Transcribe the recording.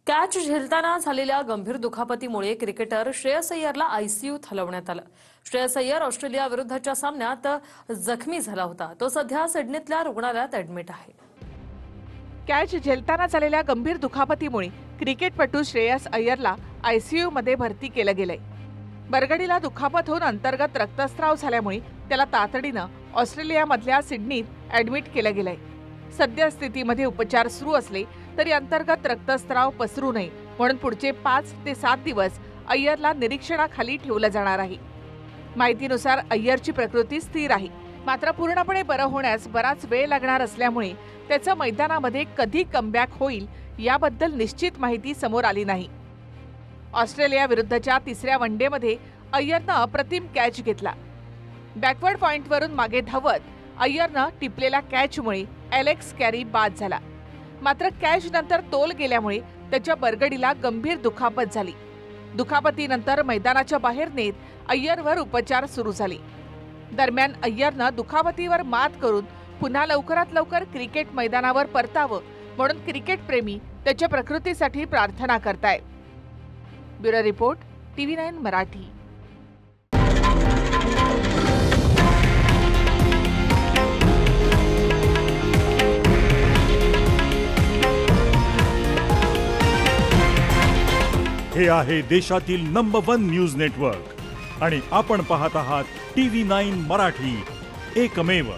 Catch झेलताना झालेल्या गंभीर दुखापतीमुळे क्रिकेटर श्रेयस अय्यरला आयसीयूत हलवण्यात आलं। श्रेयस अय्यर ऑस्ट्रेलिया विरुद्धच्या सामन्यात जखमी झाला होता। तो सध्या सिडनीतल्या रुग्णालयात ऍडमिट आहे। कॅच झेलताना झालेल्या गंभीर दुखापतीमुळे क्रिकेटपटू श्रेयस अय्यरला आयसीयूमध्ये भरती केलं गेलंय। बरगडीला दुखापत होऊन अंतर्गत रक्तस्राव झाल्यामुळे त्याला तातडीनं ऑस्ट्रेलियामधल्या सिडनीत ऍडमिट केलं गेलंय। सध्या स्थितीमध्ये उपचार सुरू असले तरी अंतर्गत रक्तस्राव पसरू नये म्हणून पुढचे 5 ते 7 दिवस अय्यरला निरीक्षणाखाली ठेवलं जाणार आहे। माहितीनुसार अय्यरची प्रकृती स्थिर आहे, मात्र पूर्णपणे बरं होण्यास बराच वेळ लागणार असल्यामुळे त्याचं मैदानामध्ये कधी कमबॅक होईल याबद्दल निश्चित माहिती समोर आली नाही। ऑस्ट्रेलिया विरुद्धच्या तिसऱ्या वनडेमध्ये अय्यरनं अप्रतिम कॅच घेतला। बॅकवर्ड पॉइंटवरून मागे धावत अय्यरनं टिपलेल्या कॅचमुळे एलेक्स कॅरी बाद झाला, मात्र कॅच नंतर तोल गेल्यामुळे त्याच्या बरगडीला गंभीर दुखापत झाली। दुखापतीनंतर मैदानाच्या बाहेर नेत अय्यरवर उपचार सुरू झाले। दरम्यान अय्यरनं दुखापतीवर मात करून पुन्हा लवकरात लवकर क्रिकेट मैदानावर परतावं म्हणून क्रिकेटप्रेमी त्याच्या प्रकृतीसाठी प्रार्थना करतायत। Bureau report, TV9 Marathi. हे आहे देशातील नंबर 1 न्यूज नेटवर्क आणि आपण पाहत आहात TV9 मराठी, एकमेव।